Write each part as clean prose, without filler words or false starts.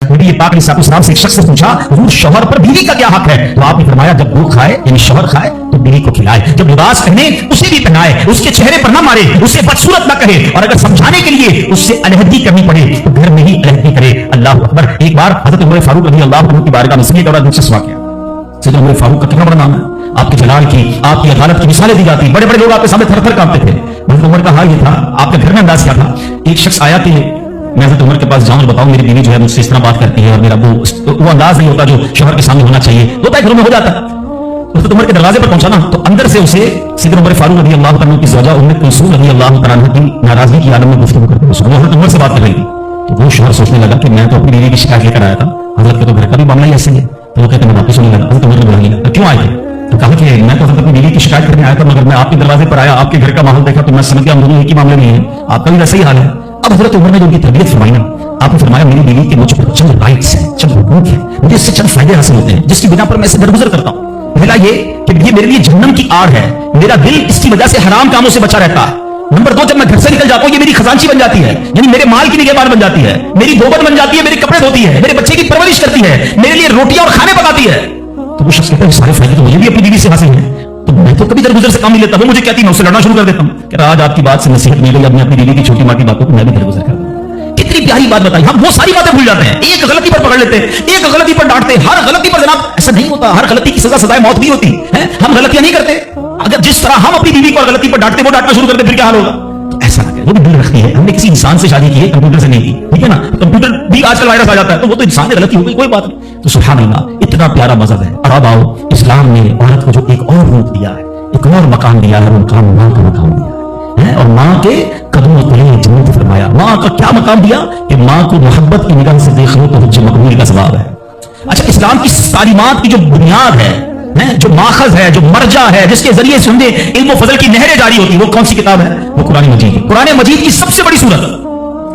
नबी पाक अलैहिस्सलाम से एक शख्स ने पूछा, हुजूर शौहर पर बीवी का क्या हक है? तो आपने फरमाया, जब वो खाए यानी शौहर खाए तो बीवी को खिलाए, जब लिबास पहने उसे भी पहनाए, उसके चेहरे पर ना मारे, उसे बदसूरत ना कहे, और अगर समझाने के लिए उससे अलहदगी करनी पड़े तो घर में ही अलहदगी करे। अल्लाह अकबर। एक बार हज़रत उमर फारूक रज़ी अल्लाह अन्हु की बारगाह में से एक और दिलचस्प वाक़या। सैयदना उमर फारूक का कितना बड़ा नाम है, आपके जलाल की, आपकी अदालत की मिसालें दी जाती, बड़े बड़े लोग आपके सामने थर थर कांपते थे। हज़रत उमर का हाल ये था, आपके घर में अंदाज क्या था? एक शख्स आया कि मैं हज़रत उमर के पास जाऊं और बताऊं मेरी बीवी जो है मुझसे इस तरह बात करती है, और मेरा वो अंदाज नहीं होता जो शौहर के सामने होना चाहिए, होता है घरों में हो जाता। हज़रत उमर के दरवाजे पर पहुंचा ना, तो अंदर से उसे सैयदना उमर फारूक रज़ी अल्लाह अन्हु की ज़ौजा उम्मे कुलसूम रज़ी अल्लाह तआला अन्हा की नाराजगी की आलम में गुफ्तगू करते हुए हज़रत उमर से बात कर रही थी। तो वो शौहर सोचने लगा कि मैं तो अपनी बीवी की शिकायत लेकर आया था, हज़रत के तो घर का भी मामला ही ऐसे ही है। तो वो कहते मैं वापस होने लगा। हज़रत उमर ने बुलाने लगा, क्यों आए थे? तो कहा कि मैं तो हज़रत अपनी बीवी की शिकायत करने आया था, मगर मैं आपके दरवाजे पर आया, आपके घर का माहौल देखा तो मैं समझ गया हम दोनों एक ही मामले में हैं, आपका भी वैसा ही हाल है। अब हज़रत उमर ने जो उनकी तरबियत फरमाई ना, आपने फरमाया मेरी बीवी के मुझ पर चंद राइट्स हैं, चंद हुकूक हैं, मुझे इससे चंद फायदे हासिल होते हैं जिसकी बिना पर मैं इसे दरगुजर करता हूँ। पहला ये कि ये मेरे लिए जहन्नम की आड़ है, मेरा दिल इसकी वजह से हराम कामों से बचा रहता है। नंबर दो, जब मैं घर से निकल जाता हूँ ये मेरी खजांची बन जाती है, यानी मेरे माल की निगहबान बन जाती है, मेरी दोबत बन जाती है, मेरे कपड़े धोती है, मेरे बच्चे की परवरिश करती है, मेरे लिए रोटियां और खाने पकाती है। तो वो शख्स कहता है सारे फायदे तो मुझे भी अपनी बीवी से हासिल हैं, तो मैं तो कभी दरगुजर से काम नहीं लेता। वो मुझे कहती है मैं उससे लड़ना शुरू कर देता हूँ कि आज आपकी बात से नसीहत मिल गई, अब मैं अपनी बीवी की छोटी मोटी बातों को मैं भी दरगुजर करता हूँ। कितनी प्यारी बात बताई। हम वो सारी बातें भूल जाते हैं, एक गलती पर पकड़ लेते हैं, एक गलती पर डांटते हैं। हर गलती पर जनाब ऐसा नहीं होता, हर गलती की सजा सजाए मौत भी होती है। हम गलतियां नहीं करते, अगर जिस तरह हम अपनी बीवी को गलती पर डांटते वो डांटना शुरू करते फिर क्या हाल होगा? तो ऐसा ना करें। वो भी दिल रखती है, हमने किसी इंसान से शादी की है, कंप्यूटर से नहीं की, ठीक है ना? कंप्यूटर भी आजकल वायरस आ जाता है, तो वो तो इंसान ने गलती हो गई, कोई बात नहीं। तो सुभान अल्लाह, इतना प्यारा मजहब है। और अब आओ, इस्लाम ने औरत को जो एक और रूप दिया है, एक और मकाम दिया है, वो मकाम मां का मकाम दिया है, और मां के कदमों तले जन्नत फरमाया। मां का क्या मकाम दिया कि मां को मोहब्बत की निगाह से देख लो तो हज मकबूल का सवाब है। अच्छा, इस्लाम की तालीमात की जो बुनियाद है, जो माखज है, जो मर्जा है, जिसके जरिए से हमने इल्म व फजल की नहरें जारी होती है, वो कौन सी किताब है? वो कुरान मजीद है। कुरान मजीद की सबसे बड़ी सूरत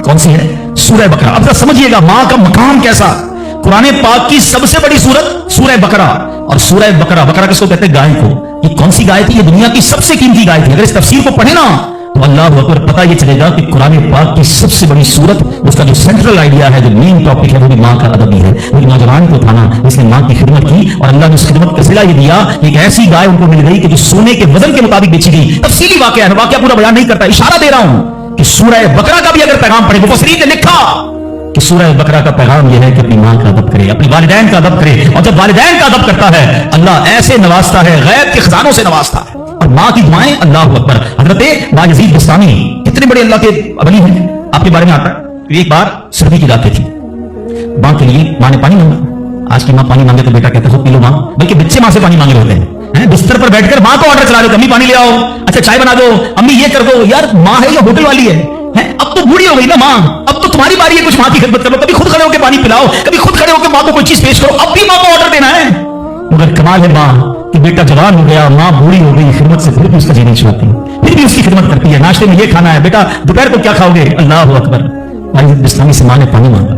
कौन सी है? सूरह बकरा। अब समझिएगा मां का मकाम कैसा। कुरान पाक की सबसे बड़ी सूरत सूरह बकरा। और सूरह बकरा, बकरा किसको कहते हैं? गाय को। ये कौन सी गाय थी? ये दुनिया की सबसे कीमती गाय थी। अगर इस तफसीर को पढ़े ना तो अल्लाह अकबर, पता ये चलेगा कि कुरान पाक की सबसे बड़ी सूरत, उसका जो सेंट्रल आइडिया है, जो मेन टॉपिक है, वो भी मां का अदब ही है। वो नौजवान को था ना, इसने मां की खिदमत की और अल्लाह ने उस खिदमत का सिला ये दिया। एक ऐसी गाय उनको मिल गई कि जो सोने के वजन के मुताबिक बेची गई। तफसीली वाकया है, वाकया पूरा बयान नहीं करता, इशारा दे रहा हूं कि सूरह बकरा का भी अगर पैगाम पढ़े, मुफस्सिरीन ने लिखा कि सूरह बकरा का पैगाम यह है कि अपनी मां का अदब करे, अपनी वालिदैन का अदब करे। और जब वालिदैन का अदब करता है अल्लाह ऐसे नवाजता है, गैब के खजानों से नवाजता है। और मां की दुआएं, अल्लाह अकबर। हजरत बायजीद बिस्तामी कितने बड़े अल्लाह के वली हैं, आपके बारे में आता है। एक बार सर्दी की रातें थी, मां के लिए मां ने पानी मांगा। आज की मां पानी मांगे तो बेटा कहता है पी लो मां, बल्कि बच्चे मां से पानी मांगे होते हैं। बिस्तर पर बैठकर मां को ऑर्डर चला रहे, अम्मी पानी ले आओ, अच्छा चाय बना दो, अम्मी ये कर दो। यार मां है या होटल वाली है? अब तो बूढ़ी हो गई ना मां, अब तो तुम्हारी बारी है कुछ मां की खिदमत करो। कभी खुद खड़े होकर पानी पिलाओ, कभी खुद खड़े होकर मां को कोई चीज पेश करो। अब भी मां को ऑर्डर देना है। मगर कमाल है मां कि बेटा जवान हो गया, मां बूढ़ी हो गई, खिदमत से फिर भी उसका जी नहीं छोड़ती, फिर भी उसकी खिदमत करती है। नाश्ते में ये खाना है बेटा, दोपहर को क्या खाओगे? अल्लाह अकबर। बायजीद बिस्तामी से मां ने पानी मांगा।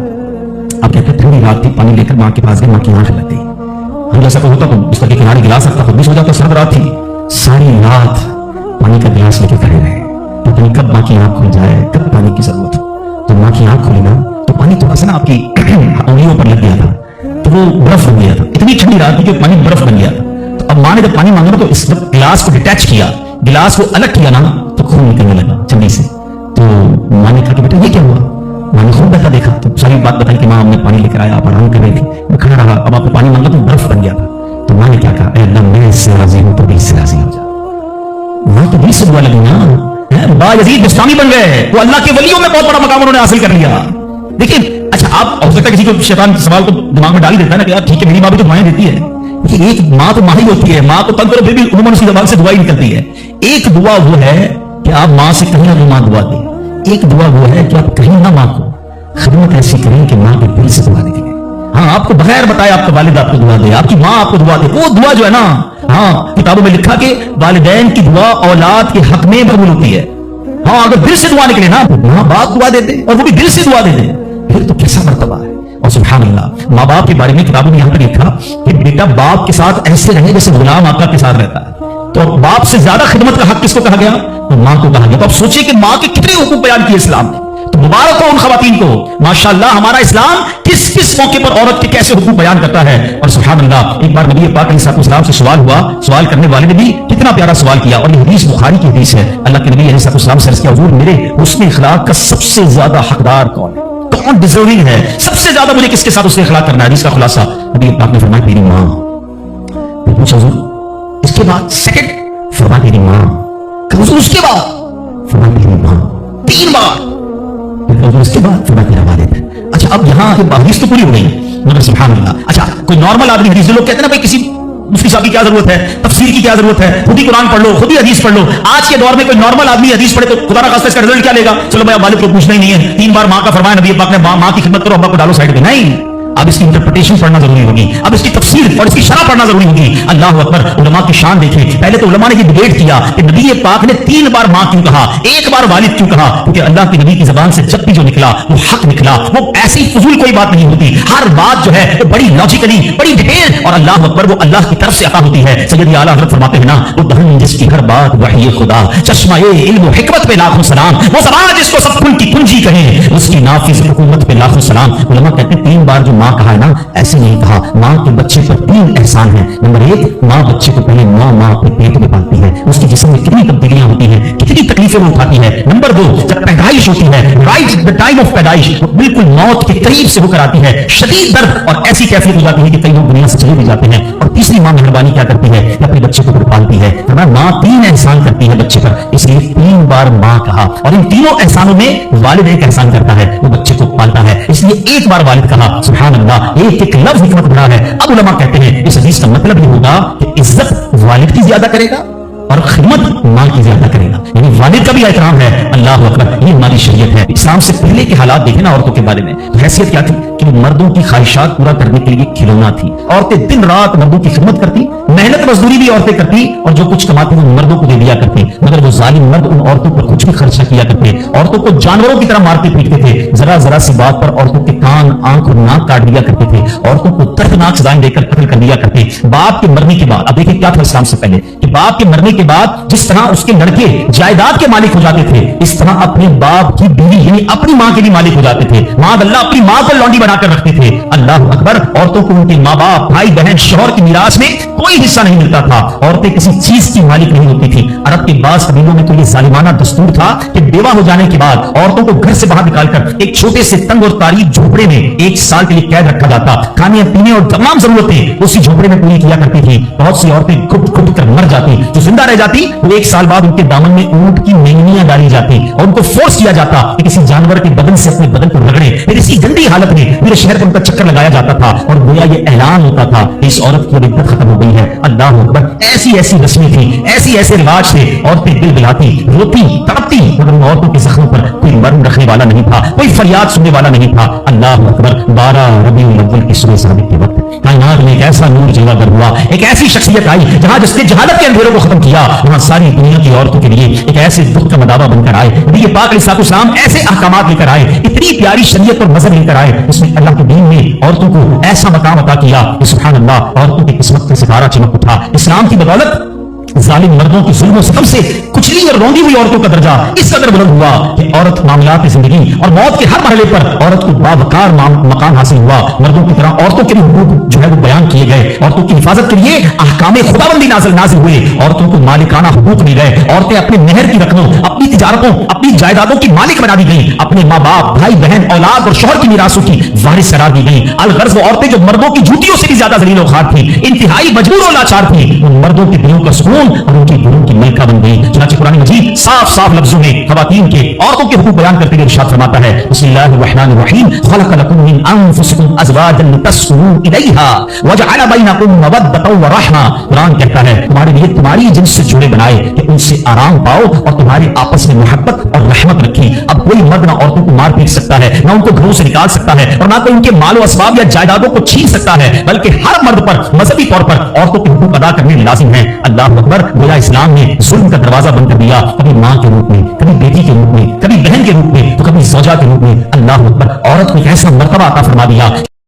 अब कहते ठंडी रात थी, पानी लेकर मां के पास गए, मां की आंख लग गई। हम जैसा कोई होता तो बिस्तर के किनारे गिलास रखता, खुद भी सो जाता। सर्द रात थी, सारी रात पानी का गिलास लेके खड़े रहे। पता नहीं कब मां की आंख खुल जाए, कब पानी की जरूरत हो। तो मां की आंख खुली ना तो पानी थोड़ा सा ना आपकी उंगलियों पर लग गया था, तो वो बर्फ बन गया था। इतनी ठंडी रात थी कि पानी बर्फ बन गया था। तो अब मां ने जब पानी मांगा तो इस गिलास को डिटैच किया, गिलास को अलग किया ना तो खून निकलने लगा चमड़ी से। तो मां ने कहा कि बेटा ये क्या हुआ? मां ने खून बहता देखा तो सारी बात बताई कि मां हमने पानी लेकर आया, आप आराम कर रही थी, मैं खड़ा रहा, अब आपने पानी मांगा तो बर्फ बन गया था। तो मां ने क्या कहा? अल्लाह मैं इससे राजी हूं तो भी इससे राजी हो जा। मां तो भी से दुआ लगी ना, बायजीद बिस्तामी बन गए, वो अल्लाह के वलियों में बहुत बड़ा मकाम उन्होंने हासिल कर लिया। लेकिन अच्छा, आप हो सकता है किसी को शैतान सवाल को दिमाग में डाल ही देता है ना कि यार ठीक है मेरी मां भी तो दुआएं देती है। एक मां तो मां ही होती है, मां को तंग करो फिर भी उन्होंने उसकी जबान से दुआ ही निकलती है। एक दुआ वो है कि आप मां से कहीं ना मां दुआ दे, एक दुआ वो है कि आप कहीं ना मां को खिदमत ऐसी करें कि मां के दिल से दुआ निकले। हाँ, आपको बगैर बताए आपका वालिद आपको दुआ दे, आपकी मां आपको दुआ दे, वो दुआ जो है ना, हाँ किताबों में लिखा कि वालिदैन की दुआ औलाद के हक में कबूल होती है। हाँ, अगर दिल से दुआ निकले ना, मां बाप दुआ देते और वो भी दिल से दुआ देते, फिर तो कैसा मर्तबा है। और सुभान अल्लाह, माँ बाप के बारे में किताबों में यहां पर लिखा कि बेटा बाप के साथ ऐसे रहे जैसे गुलाम आपका के साथ रहता है। तो बाप से ज्यादा खिदमत का हक किसको कहा गया? तो मां को कहा गया। तो आप सोचिए कि मां के कितने हुकूक बयान किए इस्लाम ने। تو مبارک ہو ان خواتین کو. ماشاءاللہ ہمارا اسلام کس کس موقع پر عورت کے کیسے حقوق بیان کرتا ہے. اور سبحان اللہ, ایک بار نبی پاک علیہ السلام سے سوال ہوا, سوال کرنے والے نے بھی کتنا پیارا سوال کیا, اور یہ حدیث بخاری کی حدیث ہے. اللہ کے نبی علیہ السلام سے عرض کیا, حضور میرے حسن اخلاق کا سب سے زیادہ حقدار کون ہے, کون ڈیزرونگ ہے, سب سے زیادہ مجھے کس کے ساتھ حسن اخلاق کرنا ہے. حدیث کا خلاصہ نبی پاک نے فرمایا تیری ماں. پھر پوچھا حضور اس کے بعد سیکنڈ, فرمایا تیری ماں. حضور اس کے بعد, فرمایا تیری ماں. 3 بار. پھر اس کے بعد فرمایا تیرا والد. اچھا اب یہاں حدیث تو پوری ہو گئی مگر سبحان اللہ, اچھا کوئی نارمل آدمی, حدیث لوگ کہتے ہیں نا بھائی کسی مفتی صاحب کی کیا ضرورت ہے, تفسیر کی کیا ضرورت ہے, خود ہی قرآن پڑھ لو, خود ہی حدیث پڑھ لو. آج کے دور میں کوئی نارمل آدمی حدیث پڑھے تو خدا نہ خاصہ اس کا رزلٹ کیا لے گا, چلو بھائی والد کو پوچھنا ہی نہیں ہے, 3 بار ماں کا فرمایا نبی پاک نے, ماں کی خدمت کرو, ابا کو ڈالو سائڈ پہ. نہیں, اب اس کی انٹرپریٹیشن پڑھنا ضروری ہوگی, اب اس کی تفسیر اور اس کی شرح پڑھنا ضروری ہوگی. اللہ اکبر, علماء کی شان دیکھیں. پہلے تو علماء نے یہ ڈیبیٹ کیا کہ نبی پاک نے 3 بار ماں کیوں کہا, 1 بار والد کیوں کہا, کیونکہ اللہ کے نبی کی زبان سے جب بھی جو نکلا وہ حق نکلا, وہ ایسی فضول کوئی بات نہیں ہوتی. ہر بات جو ہے وہ بڑی لاجیکلی, بڑی ڈیٹیل, اور اللہ اکبر وہ اللہ کی طرف سے عطا ہوتی ہے. سیدی اعلیٰ حضرت فرماتے ہیں نا, وہ دہن جس کی ہر بات وحی خدا, چشمہ علم و حکمت پہ لاکھوں سلام, وہ زبان جس کو سب کن کی کنجی کہیں, اس کی نافذ حکومت پہ لاکھوں سلام. علماء کہتے ہیں 3 بار جو ماں کہا ہے نا, ایسے نہیں کہا. ماں کے بچے پر 3 احسان ہیں. نمبر 1, ماں بچے کو پہلے ماں اپنے پیٹ میں پالتی ہے, اس کے جسم میں کتنی تبدیلیاں ہوتی ہیں, کتنی تکلیفیں وہ اٹھاتی ہے. نمبر 2, جب پیدائش ہوتی ہے, رائٹ دا ٹائم آف پیدائش, بالکل موت کے قریب سے ہو کر آتی ہے, شدید درد اور ایسی کیفیت ہو جاتی ہے کہ کئی لوگ دنیا سے چلے بھی جاتے ہیں. اور تیسری ماں مہربانی کیا کرتی ہے کہ اپنے بچے کو پالتی ہے. ماں 3 احسان کرتی ہے بچے پر, اس لیے 3 بار ماں کہا. اور ان تینوں احسانوں میں والد ایک احسان کرتا ہے, وہ بچے کو پالتا ہے, اس لیے 1 بار والد کہا. سبحان اللہ, ایک لفظ حکمت بنا ہے. اب علماء کہتے ہیں اس حدیث کا مطلب یہ ہوگا کہ عزت والد کی زیادہ کرے گا اور خدمت ماں کی زیادہ کرے گا, یعنی والد کا بھی احترام ہے. اللہ اکبر, یہ ہماری شریعت ہے. اسلام سے پہلے کے حالات دیکھیں نا عورتوں کے بارے میں, حیثیت کیا تھی کہ وہ مردوں کی خواہشات پورا کرنے کے لیے کھلونا تھی. عورتیں دن رات مردوں کی خدمت کرتی, محنت مزدوری بھی عورتیں کرتی, اور جو کچھ کماتی وہ مردوں کو دے دیا کرتی. مگر وہ ظالم مرد ان عورتوں پر کچھ بھی خرچہ کیا کرتے, عورتوں کو جانوروں کی طرح مارتے پیٹتے تھے. ذرا ذرا سی بات پر عورتوں کے کان, آنکھ اور ناک کاٹ دیا کرتے تھے, عورتوں کو دردناک سزائیں دے کر قتل کر دیا کرتے. باپ کے مرنے کے بعد, اب دیکھیں کیا تھا اسلام سے پہلے, کہ باپ کے مرنے کے بعد جس طرح اس کے لڑکے جائیداد کے مالک ہو جاتے تھے, اس طرح اپنے باپ کی بیوی یعنی اپنی ماں کے بھی مالک ہو جاتے تھے. ماں اللہ اپنی ماں کو لونڈی بنا کر رکھتے تھے. اللہ اکبر, عورتوں کو ان کے ماں باپ, بھائی بہن, شوہر کی میراث میں کوئی حصہ نہیں ملتا تھا. عورتیں کسی چیز کی مالک نہیں ہوتی تھی. عرب کے بعض قبیلوں میں تو یہ ظالمانہ دستور تھا کہ بیوہ ہو جانے کے بعد عورتوں کو گھر سے باہر نکال کر ایک چھوٹے سے تنگ اور تاریک جھوپڑے میں 1 سال کے لیے قید رکھا جاتا. کھانے پینے اور تمام ضرورتیں اسی جھوپڑے میں پوری کیا کرتی تھی. بہت سی عورتیں گھٹ گھٹ کر مر جاتی, جو زندہ رہ جاتی وہ 1 سال بعد ان کے دامن میں اونٹ کی مینگنیاں ڈالی جاتی اور ان کو فورس کیا جاتا کہ کسی جانور کے بدن سے اپنے بدن کو رگڑے. پھر اسی گندی حالت میں پورے شہر پر ان کا چکر لگایا جاتا تھا اور گویا یہ اعلان ہوتا تھا کہ اس عورت کی عدت ختم ہو گئی ہے. اللہ اکبر, ایسی رسمیں تھیں, ایسے رواج تھے. عورتیں دل بلاتی, روتی, تڑپتی, مگر ان عورتوں کے زخموں پر کوئی مرہم رکھنے والا نہیں تھا, کوئی فریاد سننے والا نہیں تھا. اللہ اکبر, 12 ربیع الاول کی صبح ثابت کے وقت کائنات میں ایک ایسا نور جلوہ گر ہوا, ایک ایسی شخصیت آئی جہاں جس نے جہالت کے اندھیروں کو ختم کیا, وہاں ساری دنیا کی عورتوں کے لیے ایک ایسے دکھ کا مداوا بن کر آئے. نبی پاک علیہ السلام ایسے احکامات لے کر آئے, اتنی پیاری شریعت اور مذہب لے کر آئے, اس میں اللہ کے دین میں عورتوں کو ایسا مقام عطا کیا کہ سبحان اللہ, عورتوں کی قسمت سے ستارہ چمک اٹھا. اسلام کی بدولت ظالم مردوں کی ظلم و ستم سے کچلی اور روندی ہوئی عورتوں کا درجہ اس قدر بلند ہوا کہ عورت معاملات زندگی اور موت کے ہر مرحلے پر عورت کو باوقار مقام حاصل ہوا. مردوں کی طرح عورتوں کے بھی حقوق جو ہے وہ بیان کیے گئے, عورتوں کی حفاظت کے لیے احکام خداوندی نازل ہوئے, عورتوں کو مالکانہ حقوق مل گئے, عورتیں اپنے مہر کی رقموں, اپنی تجارتوں, اپنی جائیدادوں کی مالک بنا دی گئیں, اپنے ماں باپ, بھائی بہن, اولاد اور شوہر کی میراثوں کی وارث قرار دی گئیں. الغرض وہ عورتیں جو مردوں کی جوتیوں سے بھی زیادہ ذلیل و خوار تھیں, انتہائی مجبور و لاچار تھیں, ان مردوں کے دلوں کا سکون اور ان کی دلوں کی ملکہ بن گئی. چنانچہ قرآن مجید صاف لفظوں میں خواتین کے, عورتوں کے حقوق بیان کرتے ہوئے ارشاد فرماتا ہے, بسم اللہ الرحمن الرحیم, خلق لکم من انفسکم ازواجا لتسکنوا الیہا وجعل بینکم مودۃ ورحمہ. قرآن کہتا ہے تمہارے لیے تمہاری جنس سے جوڑے بنائے کہ ان سے آرام پاؤ اور تمہارے آپس میں محبت اور رحمت رکھی. اب کوئی مرد نہ عورتوں کو مار پیٹ سکتا ہے, نہ ان کو گھروں سے نکال سکتا ہے, اور نہ کوئی ان کے مال و اسباب یا جائیدادوں کو چھین سکتا ہے, بلکہ ہر مرد پر مذہبی طور پر عورتوں کے حقوق ادا کرنے لازم ہے. اللہ اکبر, گویا اسلام نے ظلم کا دروازہ بند کر دیا, کبھی ماں کے روپ میں, کبھی بیٹی کے روپ میں, کبھی بہن کے روپ میں, تو کبھی زوجہ کے روپ میں. اللہ اکبر, عورت کو ایک ایسا مرتبہ عطا فرما دیا